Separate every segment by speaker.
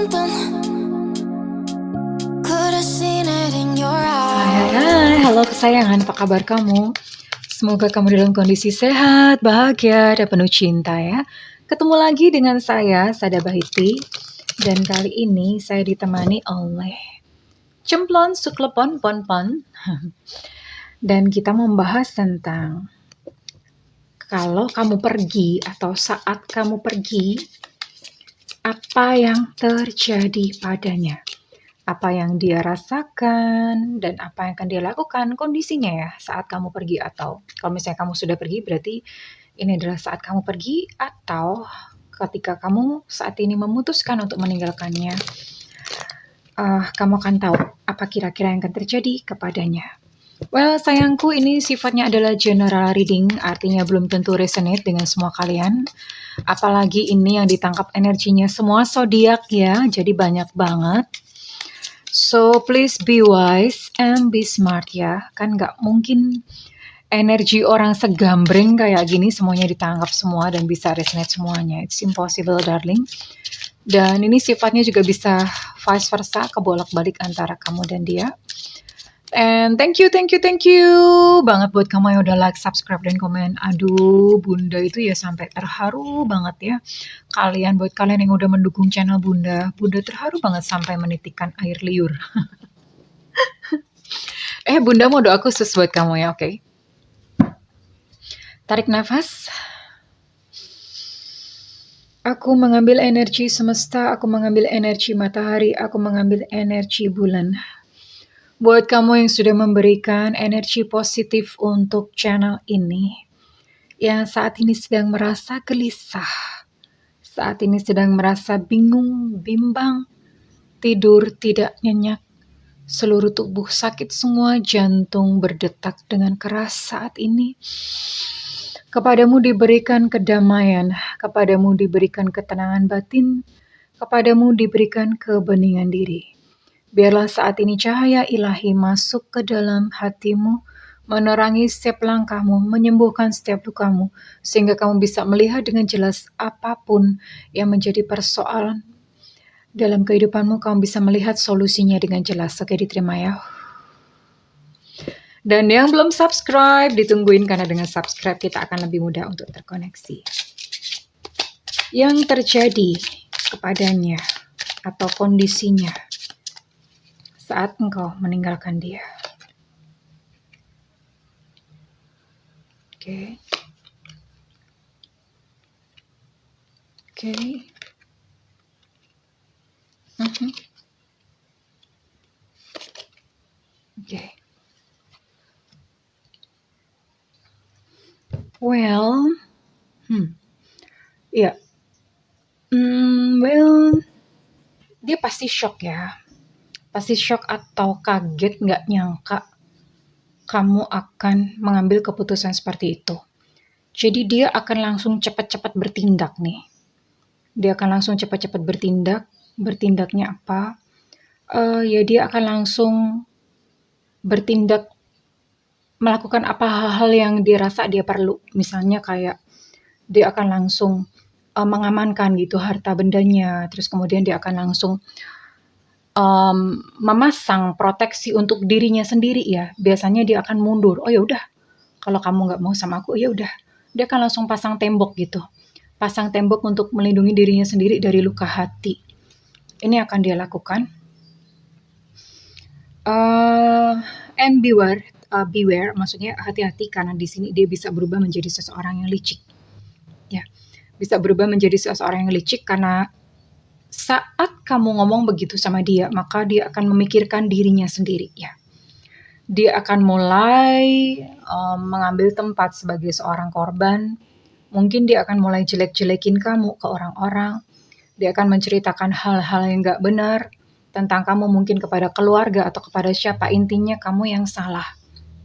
Speaker 1: something. Could have seen it in your
Speaker 2: Hai,
Speaker 1: eyes.
Speaker 2: halo kesayangan, apa kabar kamu? Semoga kamu dalam kondisi sehat, bahagia, dan penuh cinta ya. Ketemu lagi dengan saya, Sada Bahiti. Dan kali ini saya ditemani oleh Cemplon Suklepon Ponpon. Dan kita membahas tentang kalau kamu pergi atau saat kamu pergi, apa yang terjadi padanya? Apa yang dia rasakan dan apa yang akan dia lakukan, kondisinya ya saat kamu pergi, atau kalau misalnya kamu sudah pergi berarti ini adalah saat kamu pergi, atau ketika kamu saat ini memutuskan untuk meninggalkannya, kamu akan tahu apa kira-kira yang akan terjadi kepadanya. Well, sayangku, ini sifatnya adalah general reading, artinya belum tentu resonate dengan semua kalian. Apalagi ini yang ditangkap energinya semua zodiak ya, jadi banyak banget. So please be wise and be smart ya. Kan nggak mungkin energi orang segambreng kayak gini semuanya ditangkap semua dan bisa resonate semuanya. It's impossible, darling. Dan ini sifatnya juga bisa vice versa, kebolak-balik antara kamu dan dia. And thank you banget buat kamu yang udah like, subscribe, dan komen. Aduh, Bunda itu ya sampai terharu banget ya. Buat kalian yang udah mendukung channel Bunda terharu banget sampai menitikkan air liur. Bunda mau doa khusus buat kamu ya, oke? Tarik nafas. Aku mengambil energi semesta, aku mengambil energi matahari, aku mengambil energi bulan. Buat kamu yang sudah memberikan energi positif untuk channel ini, yang saat ini sedang merasa gelisah, saat ini sedang merasa bingung, bimbang, tidur tidak nyenyak, seluruh tubuh sakit semua, jantung berdetak dengan keras saat ini. Kepadamu diberikan kedamaian, kepadamu diberikan ketenangan batin, kepadamu diberikan kebeningan diri. Biarlah saat ini cahaya ilahi masuk ke dalam hatimu, menerangi setiap langkahmu, menyembuhkan setiap lukamu, sehingga kamu bisa melihat dengan jelas apapun yang menjadi persoalan dalam kehidupanmu, kamu bisa melihat solusinya dengan jelas. Oke, diterima ya. Dan yang belum subscribe, ditungguin, karena dengan subscribe kita akan lebih mudah untuk terkoneksi. Yang terjadi kepadanya atau kondisinya saat engkau meninggalkan dia. Oke. Oke. Well, ya. Well, dia pasti shock ya. Pasti shock atau kaget, nggak nyangka kamu akan mengambil keputusan seperti itu. Jadi dia akan langsung cepat-cepat bertindak nih. Dia akan langsung cepat-cepat bertindak. Bertindaknya apa? Ya dia akan langsung bertindak, melakukan apa hal-hal yang dirasa dia perlu. Misalnya kayak dia akan langsung mengamankan gitu harta bendanya. Terus kemudian dia akan langsung memasang proteksi untuk dirinya sendiri ya. Biasanya dia akan mundur. Oh ya udah, kalau kamu nggak mau sama aku, ya udah. Dia akan langsung pasang tembok gitu. Pasang tembok untuk melindungi dirinya sendiri dari luka hati. Ini akan dia lakukan. And beware, maksudnya hati-hati, karena di sini dia bisa berubah menjadi seseorang yang licik. Ya, bisa berubah menjadi seseorang yang licik karena saat kamu ngomong begitu sama dia, maka dia akan memikirkan dirinya sendiri ya. Dia akan mulai mengambil tempat sebagai seorang korban. Mungkin dia akan mulai jelek-jelekin kamu ke orang-orang. Dia akan menceritakan hal-hal yang gak benar tentang kamu, mungkin kepada keluarga atau kepada siapa. Intinya kamu yang salah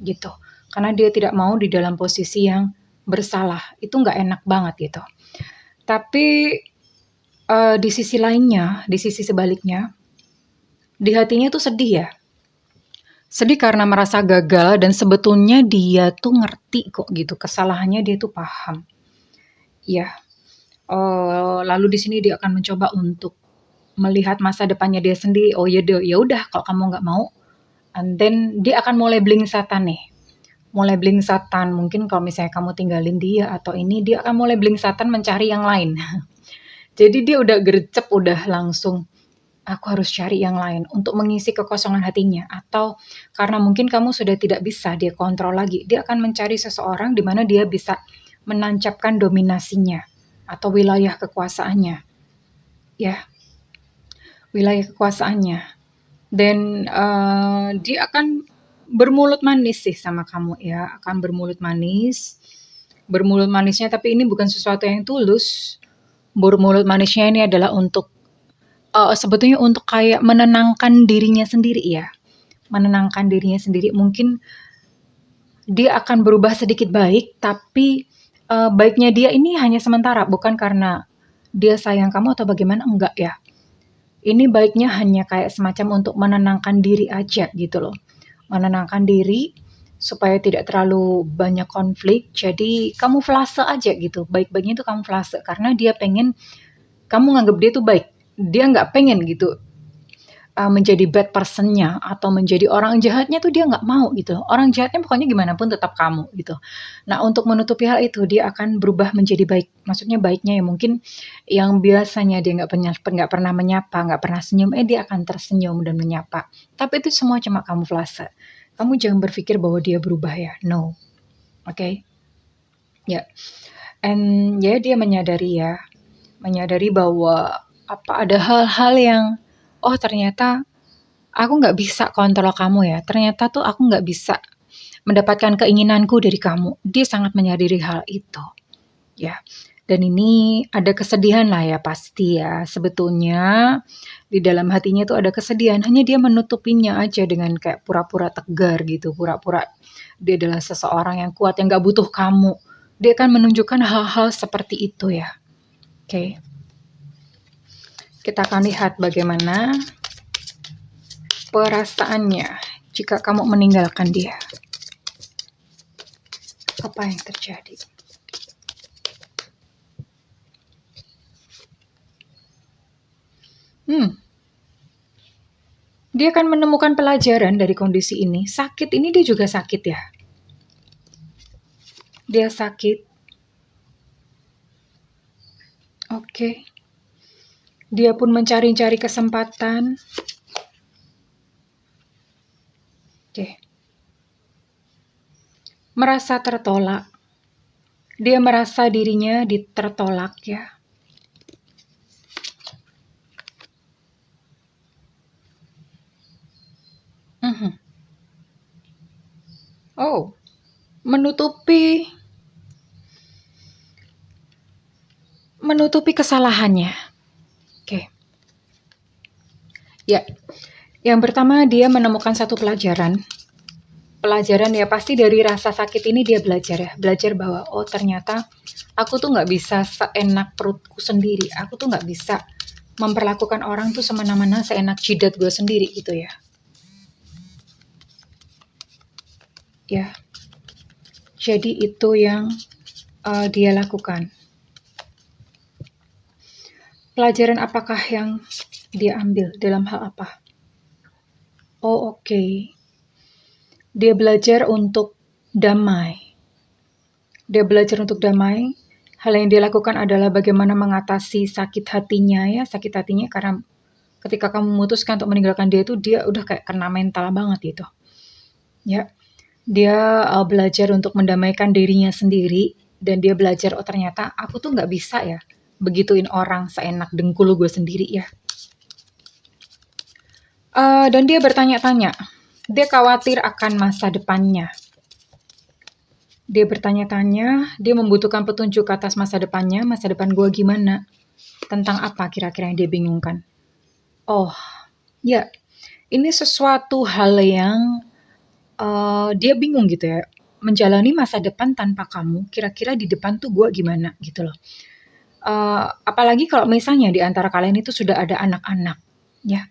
Speaker 2: gitu. Karena dia tidak mau di dalam posisi yang bersalah. Itu gak enak banget gitu. Tapi di sisi lainnya, di sisi sebaliknya, di hatinya tuh sedih ya. Sedih karena merasa gagal, dan sebetulnya dia tuh ngerti kok gitu, kesalahannya dia tuh paham. Ya, lalu di sini dia akan mencoba untuk melihat masa depannya dia sendiri. Oh ya udah kalau kamu nggak mau, and then dia akan mulai bling setan nih. Mulai bling setan, mungkin kalau misalnya kamu tinggalin dia atau ini, dia akan mulai bling setan mencari yang lain. Jadi dia udah gercep, udah langsung, aku harus cari yang lain untuk mengisi kekosongan hatinya. Atau karena mungkin kamu sudah tidak bisa dia kontrol lagi, dia akan mencari seseorang di mana dia bisa menancapkan dominasinya atau wilayah kekuasaannya. Ya, wilayah kekuasaannya. Dan dia akan bermulut manis sih sama kamu ya, akan bermulut manis. Bermulut manisnya tapi ini bukan sesuatu yang tulus. Bermulut manisnya ini adalah untuk sebetulnya untuk kayak menenangkan dirinya sendiri ya. Menenangkan dirinya sendiri. Mungkin dia akan berubah sedikit baik, tapi baiknya dia ini hanya sementara, bukan karena dia sayang kamu atau bagaimana, enggak ya. Ini baiknya hanya kayak semacam untuk menenangkan diri aja gitu loh. Menenangkan diri supaya tidak terlalu banyak konflik. Jadi kamuflase aja gitu. Baik-baiknya itu kamuflase karena dia pengen kamu nganggap dia tuh baik. Dia nggak pengen gitu menjadi bad personnya atau menjadi orang jahatnya tuh dia nggak mau gitu. Orang jahatnya pokoknya gimana pun tetap kamu gitu. Nah untuk menutupi hal itu dia akan berubah menjadi baik. Maksudnya baiknya ya mungkin yang biasanya dia nggak pernah menyapa, nggak pernah senyum, dia akan tersenyum dan menyapa. Tapi itu semua cuma kamuflase. Kamu jangan berpikir bahwa dia berubah ya. No. Oke. Okay? Ya. Yeah. And ya dia menyadari bahwa ada hal-hal yang ternyata aku nggak bisa kontrol kamu ya. Ternyata tuh aku nggak bisa mendapatkan keinginanku dari kamu. Dia sangat menyadari hal itu. Ya. Dan ini ada kesedihan lah ya pasti ya. Sebetulnya di dalam hatinya tuh ada kesedihan. Hanya dia menutupinya aja dengan kayak pura-pura tegar gitu. Pura-pura dia adalah seseorang yang kuat, yang nggak butuh kamu. Dia akan menunjukkan hal-hal seperti itu ya. Oke. Kita akan lihat bagaimana perasaannya jika kamu meninggalkan dia. Apa yang terjadi? Dia akan menemukan pelajaran dari kondisi ini. Sakit ini dia juga sakit ya. Dia sakit. Oke. Dia pun mencari-cari kesempatan. Oke. Merasa tertolak. Dia merasa dirinya tertolak ya. Oh, menutupi kesalahannya. Oke. Ya. Yang pertama dia menemukan satu pelajaran. Pelajaran ya pasti dari rasa sakit ini dia belajar ya. Belajar bahwa ternyata aku tuh nggak bisa seenak perutku sendiri. Aku tuh nggak bisa memperlakukan orang tuh semena-mena seenak jidat gue sendiri gitu ya. Ya. Jadi itu yang dia lakukan. Pelajaran apakah yang dia ambil dalam hal apa? Oke. Dia belajar untuk damai. Dia belajar untuk damai. Hal yang dia lakukan adalah bagaimana mengatasi sakit hatinya ya. Sakit hatinya karena ketika kamu memutuskan untuk meninggalkan dia itu dia udah kayak kena mental banget gitu. Ya. Dia belajar untuk mendamaikan dirinya sendiri. Dan dia belajar ternyata aku tuh gak bisa ya begituin orang seenak dengkul gue sendiri ya. Dan dia bertanya-tanya. Dia khawatir akan masa depannya. Dia bertanya-tanya, dia membutuhkan petunjuk atas masa depannya. Masa depan gue gimana? Tentang apa kira-kira yang dia bingungkan? Oh, ya. Ini sesuatu hal yang dia bingung gitu ya. Menjalani masa depan tanpa kamu, kira-kira di depan tuh gue gimana gitu loh. Apalagi kalau misalnya di antara kalian itu sudah ada anak-anak, ya.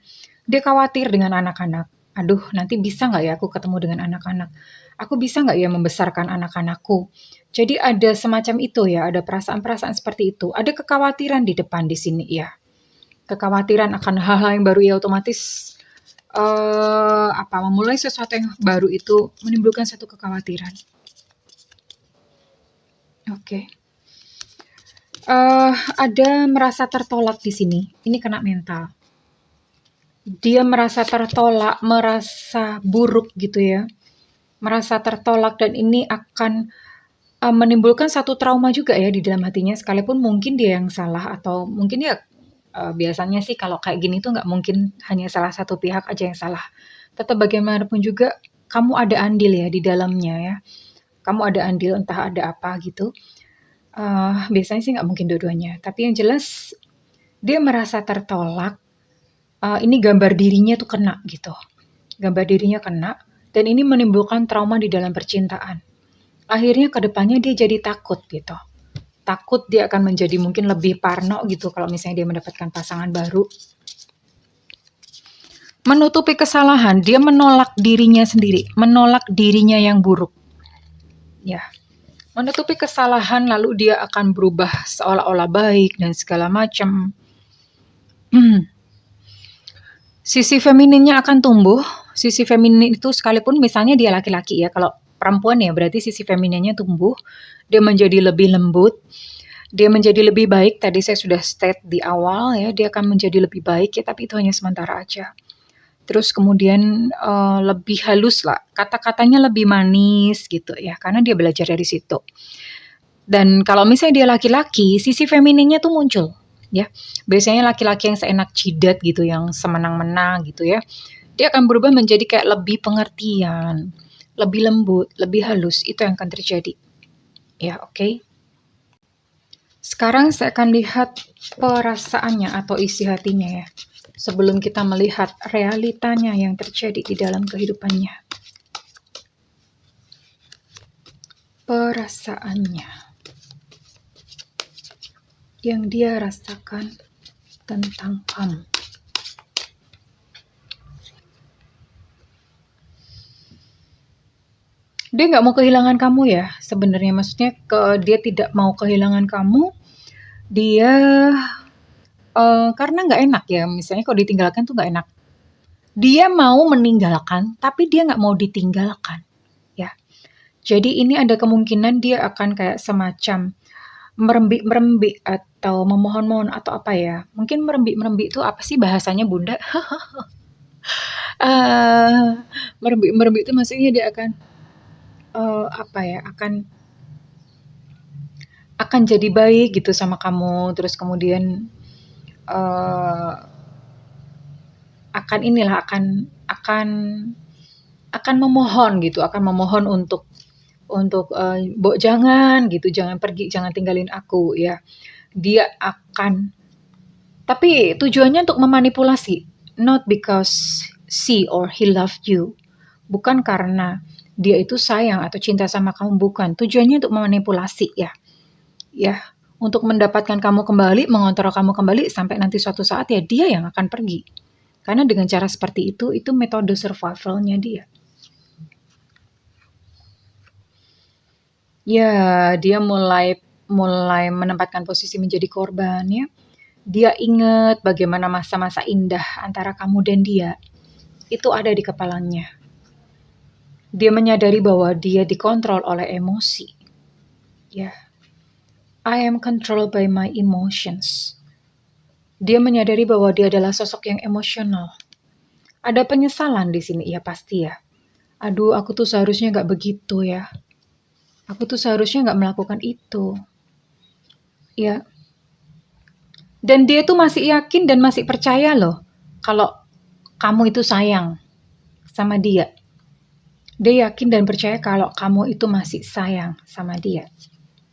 Speaker 2: Dia khawatir dengan anak-anak. Aduh, nanti bisa nggak ya aku ketemu dengan anak-anak? Aku bisa nggak ya membesarkan anak-anakku? Jadi ada semacam itu ya, ada perasaan-perasaan seperti itu. Ada kekhawatiran di depan di sini ya. kekhawatiran akan hal-hal yang baru, ya otomatis memulai sesuatu yang baru itu menimbulkan satu kekhawatiran. Oke. Ada merasa tertolak di sini. Ini kena mental. Dia merasa tertolak, merasa buruk gitu ya. Merasa tertolak, dan ini akan menimbulkan satu trauma juga ya di dalam hatinya, sekalipun mungkin dia yang salah, atau mungkin ya biasanya sih kalau kayak gini tuh nggak mungkin hanya salah satu pihak aja yang salah. Tetap bagaimanapun juga kamu ada andil ya di dalamnya ya. Kamu ada andil, entah ada apa gitu. Biasanya sih nggak mungkin dua-duanya. Tapi yang jelas dia merasa tertolak. Ini gambar dirinya tuh kena gitu. Gambar dirinya kena, dan ini menimbulkan trauma di dalam percintaan. Akhirnya ke depannya dia jadi takut gitu. Takut dia akan menjadi mungkin lebih parno gitu kalau misalnya dia mendapatkan pasangan baru. Menutupi kesalahan, dia menolak dirinya sendiri, menolak dirinya yang buruk. Ya. Menutupi kesalahan, lalu dia akan berubah seolah-olah baik dan segala macam. Sisi femininnya akan tumbuh. Sisi feminin itu sekalipun misalnya dia laki-laki ya, kalau perempuan ya berarti sisi femininnya tumbuh. Dia menjadi lebih lembut. Dia menjadi lebih baik. Tadi saya sudah state di awal ya, dia akan menjadi lebih baik ya, tapi itu hanya sementara aja. Terus kemudian lebih halus lah, kata-katanya lebih manis gitu ya, karena dia belajar dari situ. Dan kalau misalnya dia laki-laki, sisi femininnya tuh muncul ya. Biasanya laki-laki yang seenak jidat gitu, yang semenang-menang gitu ya, dia akan berubah menjadi kayak lebih pengertian, lebih lembut, lebih halus. Itu yang akan terjadi. Ya, oke. Sekarang saya akan lihat perasaannya atau isi hatinya ya, sebelum kita melihat realitanya yang terjadi di dalam kehidupannya. Perasaannya yang dia rasakan tentang kamu. Dia nggak mau kehilangan kamu ya sebenarnya, maksudnya dia tidak mau kehilangan kamu. Dia karena nggak enak ya, misalnya kalau ditinggalkan tuh nggak enak. Dia mau meninggalkan, tapi dia nggak mau ditinggalkan ya. Jadi ini ada kemungkinan dia akan kayak semacam merembik-merembik atau memohon-mohon atau apa ya. Mungkin merembik-merembik itu apa sih bahasanya Bunda? Merembik-merembik itu maksudnya dia akan akan jadi baik gitu sama kamu, terus kemudian akan memohon gitu, akan memohon untuk Mbok jangan gitu, jangan pergi, jangan tinggalin aku ya. Dia akan, tapi tujuannya untuk memanipulasi, not because she or he loved you, bukan karena dia itu sayang atau cinta sama kamu, bukan. Tujuannya untuk memanipulasi ya, untuk mendapatkan kamu kembali, mengontrol kamu kembali, sampai nanti suatu saat ya dia yang akan pergi. Karena dengan cara seperti itu metode survivalnya dia. Ya, dia mulai menempatkan posisi menjadi korban ya. Dia ingat bagaimana masa-masa indah antara kamu dan dia. Itu ada di kepalanya. Dia menyadari bahwa dia dikontrol oleh emosi. Ya. I am controlled by my emotions. Dia menyadari bahwa dia adalah sosok yang emosional. Ada penyesalan di sini, ya pasti ya. Aduh, aku tuh seharusnya gak begitu ya. Aku tuh seharusnya gak melakukan itu. Ya. Dan dia tuh masih yakin dan masih percaya loh, kalau kamu itu sayang sama dia. Dia yakin dan percaya kalau kamu itu masih sayang sama dia.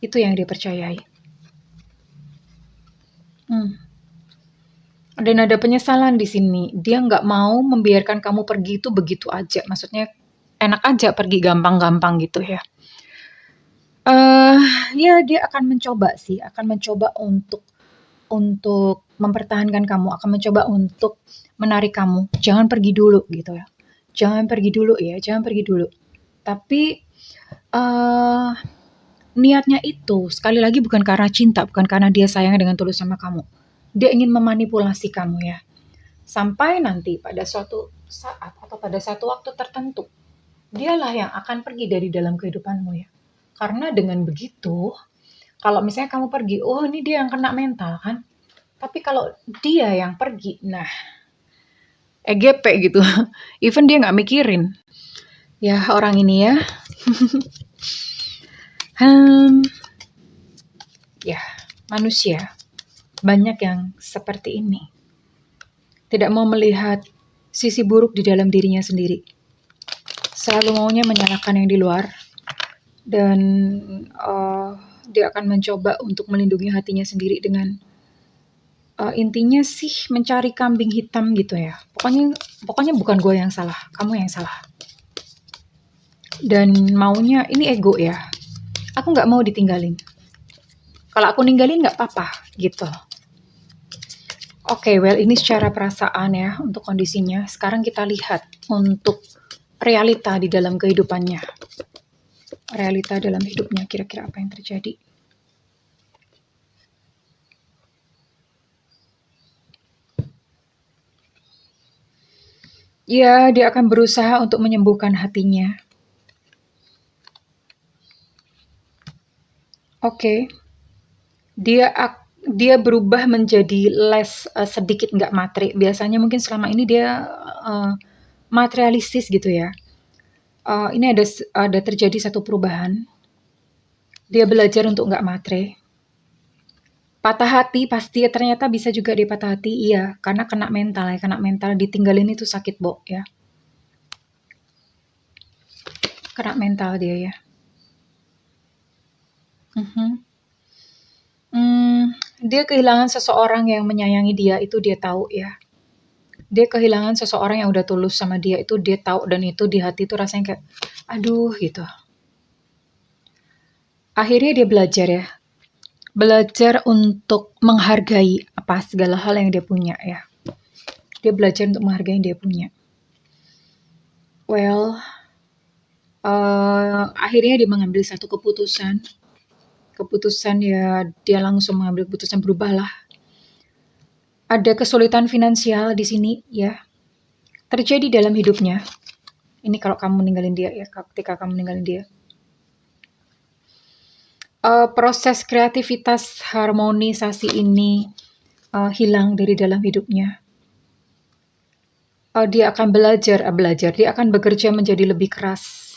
Speaker 2: Itu yang dia percayai. Dan ada penyesalan di sini. Dia nggak mau membiarkan kamu pergi itu begitu aja. Maksudnya enak aja pergi gampang-gampang gitu ya. Ya dia akan mencoba sih, akan mencoba untuk mempertahankan kamu, akan mencoba untuk menarik kamu. Jangan pergi dulu gitu ya. Jangan pergi dulu ya, jangan pergi dulu. Tapi niatnya itu sekali lagi bukan karena cinta, bukan karena dia sayang dengan tulus sama kamu. Dia ingin memanipulasi kamu ya. Sampai nanti pada suatu saat atau pada satu waktu tertentu, dialah yang akan pergi dari dalam kehidupanmu ya. Karena dengan begitu, kalau misalnya kamu pergi, oh ini dia yang kena mental kan. Tapi kalau dia yang pergi, nah EGP gitu. Even dia nggak mikirin. Ya orang ini ya. Ya manusia banyak yang seperti ini. Tidak mau melihat sisi buruk di dalam dirinya sendiri. Selalu maunya menyalahkan yang di luar. Dan dia akan mencoba untuk melindungi hatinya sendiri dengan intinya sih mencari kambing hitam gitu ya. Pokoknya bukan gue yang salah, kamu yang salah. Dan maunya ini ego ya. Aku nggak mau ditinggalin. Kalau aku ninggalin nggak apa-apa gitu. Oke, well ini secara perasaan ya untuk kondisinya. Sekarang kita lihat untuk realita di dalam kehidupannya. Realita dalam hidupnya kira-kira apa yang terjadi. Ya, dia akan berusaha untuk menyembuhkan hatinya. Oke. Dia berubah menjadi less sedikit nggak materi. Biasanya mungkin selama ini dia materialistis gitu ya. Ini ada terjadi satu perubahan. Dia belajar untuk nggak materi. Patah hati pasti ternyata bisa juga dia patah hati, iya, karena kena mental ya, kena mental ditinggalin itu sakit ya. Kena mental dia ya. Dia kehilangan seseorang yang menyayangi dia, itu dia tahu ya. Dia kehilangan seseorang yang udah tulus sama dia, itu dia tahu, dan itu di hati itu rasanya kayak aduh gitu. Akhirnya dia belajar ya. Belajar untuk menghargai apa segala hal yang dia punya ya. Dia belajar untuk menghargai yang dia punya. Well, akhirnya dia mengambil satu keputusan. Keputusan ya dia langsung mengambil keputusan, berubahlah. Ada kesulitan finansial di sini ya. Terjadi dalam hidupnya. Ini kalau kamu ninggalin dia ya, ketika kamu ninggalin dia. Proses kreativitas harmonisasi ini hilang dari dalam hidupnya. Dia akan belajar, dia akan bekerja menjadi lebih keras.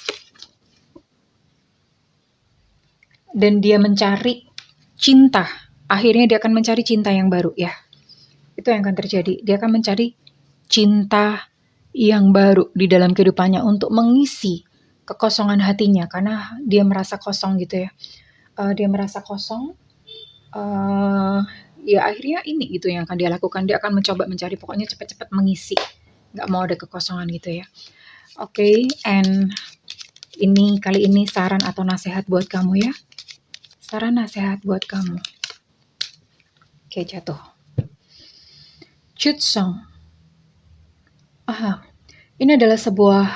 Speaker 2: Dan dia mencari cinta. Akhirnya dia akan mencari cinta yang baru ya. Itu yang akan terjadi. Dia akan mencari cinta yang baru di dalam kehidupannya untuk mengisi kekosongan hatinya. Karena dia merasa kosong gitu ya. Dia merasa kosong. Ya akhirnya ini gitu yang akan dia lakukan. Dia akan mencoba mencari, pokoknya cepat-cepat mengisi. Nggak mau ada kekosongan gitu ya. Oke, and ini kali ini saran atau nasihat buat kamu ya. Saran nasihat buat kamu. Oke, jatuh. Chutsong. Ini adalah sebuah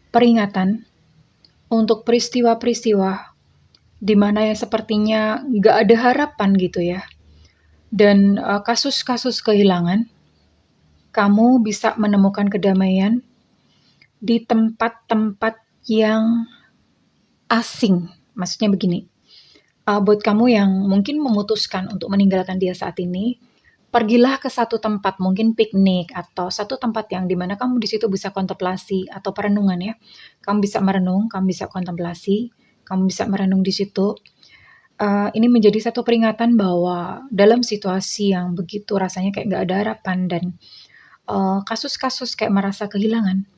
Speaker 2: peringatan untuk peristiwa-peristiwa di mana yang sepertinya nggak ada harapan gitu ya. Dan kasus-kasus kehilangan, kamu bisa menemukan kedamaian di tempat-tempat yang asing. Maksudnya begini, buat kamu yang mungkin memutuskan untuk meninggalkan dia saat ini, pergilah ke satu tempat, mungkin piknik atau satu tempat yang dimana kamu di situ bisa kontemplasi atau perenungan ya. Kamu bisa merenung, kamu bisa kontemplasi, kamu bisa merenung di situ. Ini menjadi satu peringatan bahwa dalam situasi yang begitu rasanya kayak nggak ada harapan dan kasus-kasus kayak merasa kehilangan,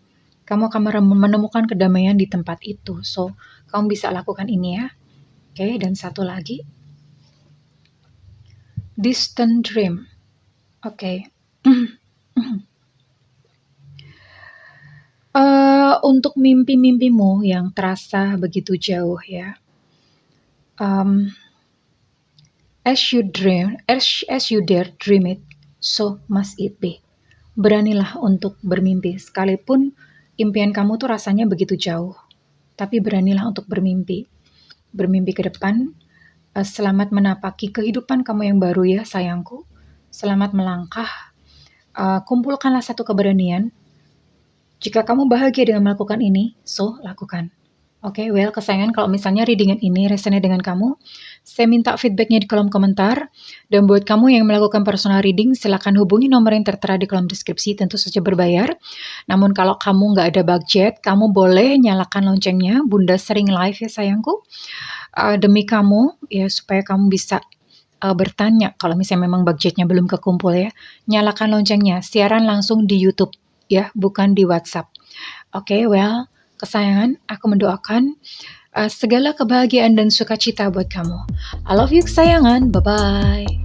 Speaker 2: kamu akan menemukan kedamaian di tempat itu. So, kamu bisa lakukan ini ya. Oke, dan satu lagi, distant dream. Oke. Untuk mimpi-mimpimu yang terasa begitu jauh ya. As you dare dream it, so must it be. Beranilah untuk bermimpi, sekalipun impian kamu tuh rasanya begitu jauh. Tapi beranilah untuk bermimpi. Bermimpi ke depan. Selamat menapaki kehidupan kamu yang baru ya sayangku. selamat melangkah. Kumpulkanlah satu keberanian. Jika kamu bahagia dengan melakukan ini, so lakukan. Oke, well kesayangan, kalau misalnya readingan ini resonate dengan kamu, saya minta feedbacknya di kolom komentar. Dan buat kamu yang melakukan personal reading, silakan hubungi nomor yang tertera di kolom deskripsi, tentu saja berbayar. Namun kalau kamu nggak ada budget, kamu boleh nyalakan loncengnya. Bunda sering live ya sayangku, demi kamu ya, supaya kamu bisa bertanya kalau misalnya memang budgetnya belum kekumpul ya. Nyalakan loncengnya, siaran langsung di YouTube ya, bukan di WhatsApp. Oke, well kesayangan, aku mendoakan segala kebahagiaan dan sukacita buat kamu. I love you kesayangan, bye-bye.